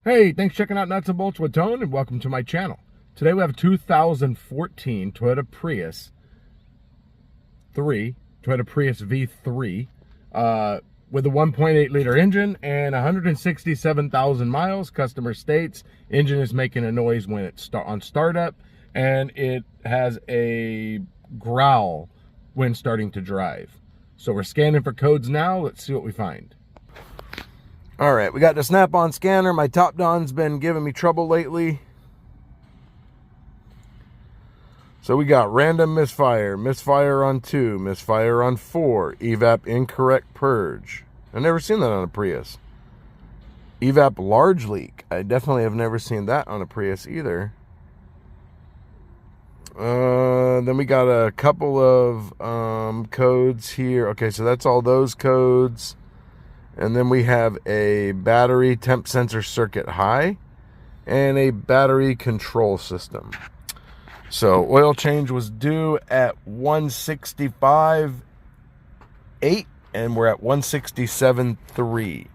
Hey, thanks for checking out Nuts and Bolts with Tone, and welcome to my channel. Today we have a 2014 Toyota Prius V3 with a 1.8 liter engine and 167,000 miles. Customer states engine is making a noise when it's on startup, and it has a growl when starting to drive. So we're scanning for codes now. Let's see what we find. All right, we got the snap-on scanner. My top down's been giving me trouble lately. So we got random misfire, misfire on 2, misfire on 4, evap incorrect purge. I've never seen that on a Prius. Evap large leak. I definitely have never seen that on a Prius either. Then we got a couple of codes here. Okay, so that's all those codes. And then we have a battery temp sensor circuit high and a battery control system. So oil change was due at 165.8 and we're at 167.3.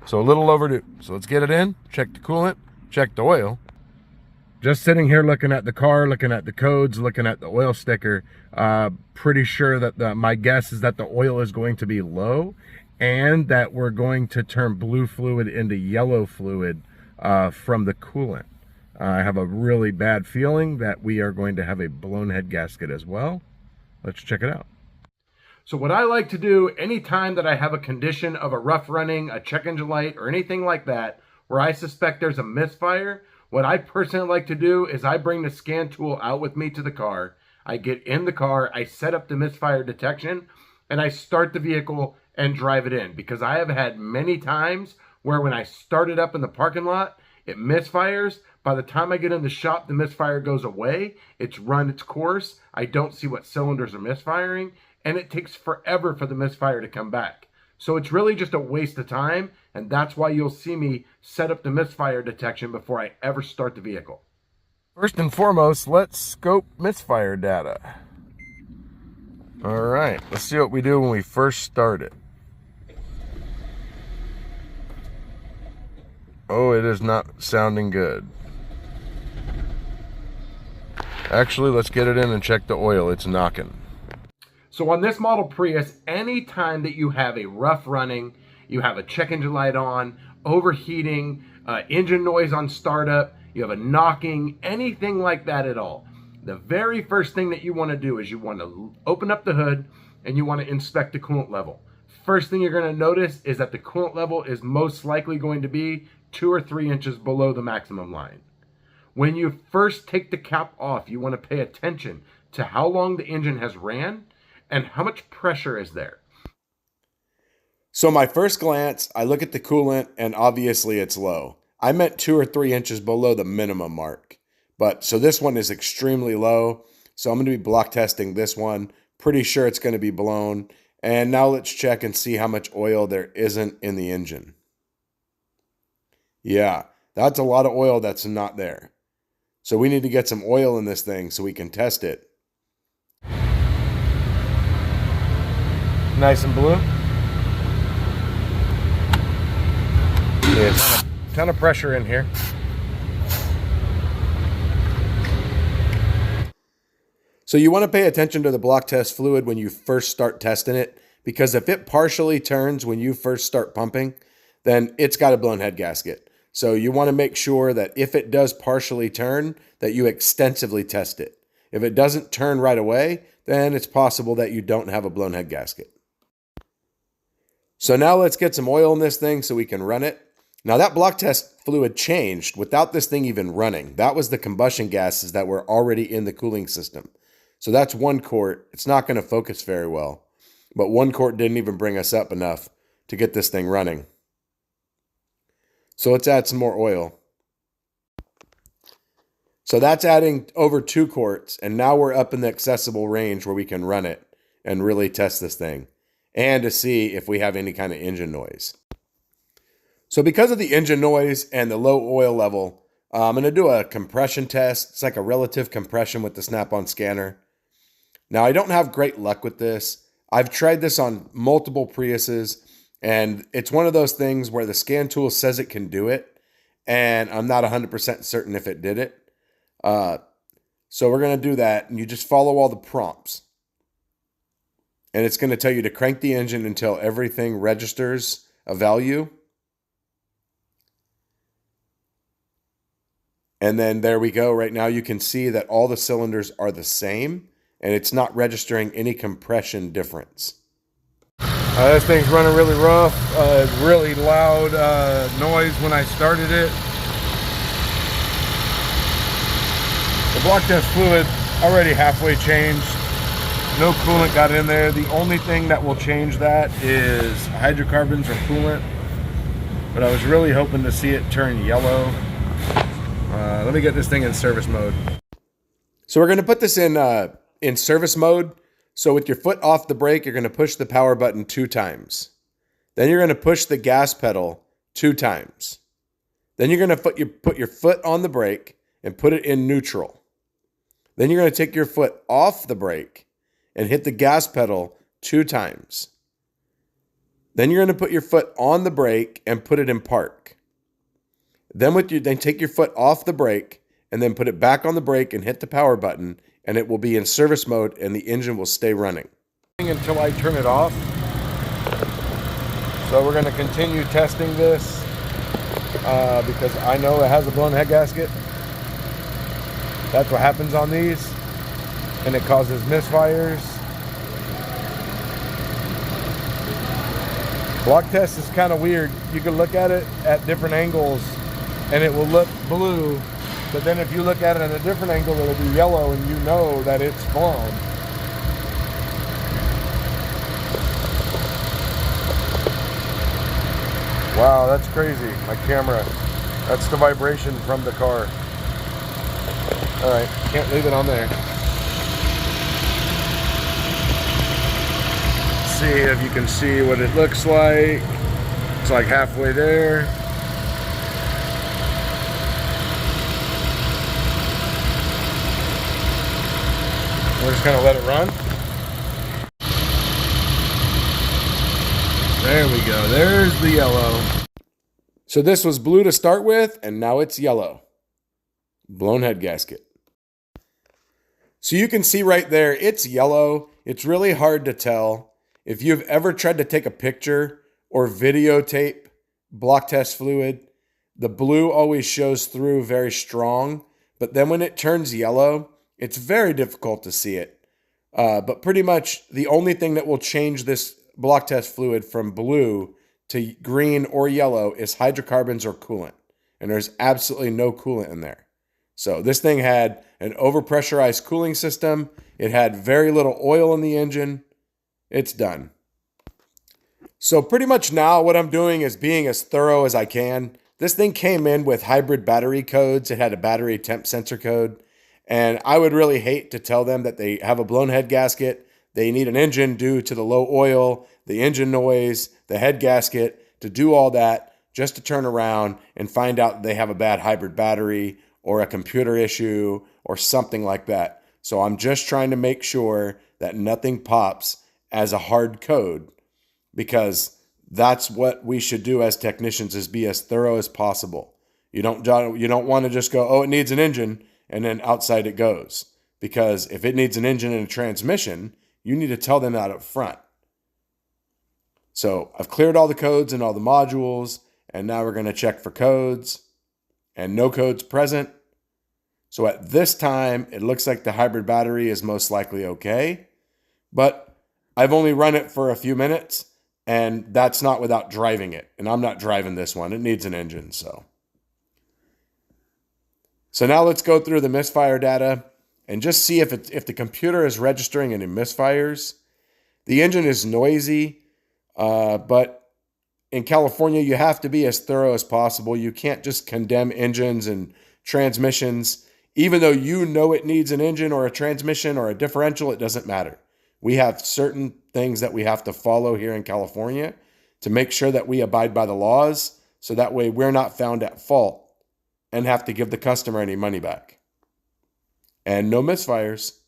So a little overdue. So let's get it in, check the coolant, check the oil. Just sitting here looking at the car, looking at the codes, looking at the oil sticker, pretty sure that my guess is that the oil is going to be low, and that we're going to turn blue fluid into yellow fluid from the coolant. I have a really bad feeling that we are going to have a blown head gasket as well. Let's check it out. So what I like to do anytime that I have a condition of a rough running, a check engine light, or anything like that, where I suspect there's a misfire, what I personally like to do is I bring the scan tool out with me to the car. I get in the car, I set up the misfire detection, and I start the vehicle and drive it in, because I have had many times where when I start it up in the parking lot, it misfires. By the time I get in the shop, the misfire goes away. It's run its course. I don't see what cylinders are misfiring, and it takes forever for the misfire to come back. So it's really just a waste of time, and that's why you'll see me set up the misfire detection before I ever start the vehicle. First and foremost, let's scope misfire data. All right, let's see what we do when we first start it. Oh, it is not sounding good. Actually, let's get it in and check the oil. It's knocking. So on this model Prius, anytime that you have a rough running, you have a check engine light on, overheating, engine noise on startup, you have a knocking, anything like that at all, the very first thing that you want to do is you want to open up the hood and you want to inspect the coolant level. First thing you're going to notice is that the coolant level is most likely going to be 2 or 3 inches below the maximum line. When you first take the cap off, you want to pay attention to how long the engine has ran and how much pressure is there. So my first glance, I look at the coolant and obviously it's low. I meant 2 or 3 inches below the minimum mark. But so this one is extremely low. So I'm going to be block testing this one. Pretty sure it's going to be blown. And now let's check and see how much oil there isn't in the engine. Yeah, that's a lot of oil that's not there. So we need to get some oil in this thing so we can test it. Nice and blue. Yeah, ton of pressure in here. So you want to pay attention to the block test fluid when you first start testing it, because if it partially turns when you first start pumping, then it's got a blown head gasket. So you want to make sure that if it does partially turn, that you extensively test it. If it doesn't turn right away, then it's possible that you don't have a blown head gasket. So now let's get some oil in this thing so we can run it. Now that block test fluid changed without this thing even running. That was the combustion gases that were already in the cooling system. So that's 1 quart. It's not going to focus very well, but 1 quart didn't even bring us up enough to get this thing running. So let's add some more oil. So that's adding over 2 quarts, and now we're up in the accessible range where we can run it and really test this thing and to see if we have any kind of engine noise. So because of the engine noise and the low oil level, I'm going to do a compression test. It's like a relative compression with the snap-on scanner. Now, I don't have great luck with this. I've tried this on multiple Priuses, and it's one of those things where the scan tool says it can do it, and I'm not 100% certain if it did it. So we're going to do that, and you just follow all the prompts. And it's going to tell you to crank the engine until everything registers a value. And then there we go. Right now you can see that all the cylinders are the same, and it's not registering any compression difference. This thing's running really rough. Really loud noise when I started it. The block test fluid already halfway changed. No coolant got in there. The only thing that will change that is hydrocarbons or coolant. But I was really hoping to see it turn yellow. Let me get this thing in service mode. So we're going to put this in service mode. So with your foot off the brake, you're going to push the power button 2 times. Then you're going to push the gas pedal 2 times. Then you're going to put your foot on the brake and put it in neutral. Then you're going to take your foot off the brake and hit the gas pedal 2 times. Then you're going to put your foot on the brake and put it in park. Then take your foot off the brake and then put it back on the brake and hit the power button, and it will be in service mode and the engine will stay running until I turn it off. So we're going to continue testing this because I know it has a blown head gasket. That's what happens on these, and it causes misfires. Block test is kind of weird. You can look at it at different angles and it will look blue, but then if you look at it at a different angle, it'll be yellow, and you know that it's blown. Wow, that's crazy. My camera. That's the vibration from the car. All right, can't leave it on there. See if you can see what it looks like. It's like halfway there. We're just gonna let it run. There we go, there's the yellow. So this was blue to start with, and now it's yellow. Blown head gasket. So you can see right there, it's yellow. It's really hard to tell. If you've ever tried to take a picture or videotape block test fluid, the blue always shows through very strong, but then when it turns yellow, it's very difficult to see it. But pretty much the only thing that will change this block test fluid from blue to green or yellow is hydrocarbons or coolant. And there's absolutely no coolant in there. So this thing had an overpressurized cooling system. It had very little oil in the engine. It's done. So pretty much now what I'm doing is being as thorough as I can. This thing came in with hybrid battery codes. It had a battery temp sensor code. And I would really hate to tell them that they have a blown head gasket. They need an engine due to the low oil, the engine noise, the head gasket, to do all that just to turn around and find out they have a bad hybrid battery or a computer issue or something like that. So I'm just trying to make sure that nothing pops as a hard code, because that's what we should do as technicians, is be as thorough as possible. You don't want to just go, oh, it needs an engine, and then outside it goes. Because if it needs an engine and a transmission, you need to tell them that up front. So I've cleared all the codes and all the modules, and now we're going to check for codes, and no codes present. So at this time, it looks like the hybrid battery is most likely okay, but I've only run it for a few minutes, and that's not without driving it. And I'm not driving this one. It needs an engine, so. So now let's go through the misfire data and just see if the computer is registering any misfires. The engine is noisy, but in California, you have to be as thorough as possible. You can't just condemn engines and transmissions. Even though you know it needs an engine or a transmission or a differential, it doesn't matter. We have certain things that we have to follow here in California to make sure that we abide by the laws, so that way we're not found at fault and have to give the customer any money back. And no misfires.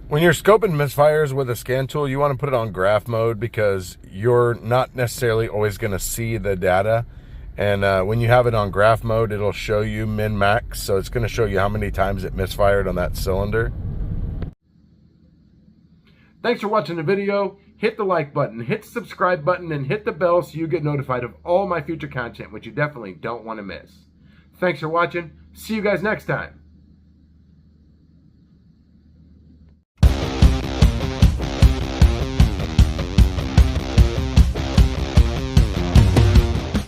When you're scoping misfires with a scan tool, you want to put it on graph mode, because you're not necessarily always going to see the data. And when you have it on graph mode, it'll show you min max. So it's going to show you how many times it misfired on that cylinder. Thanks for watching the video. Hit the like button, hit the subscribe button, and hit the bell so you get notified of all my future content, which you definitely don't want to miss. Thanks for watching. See you guys next time.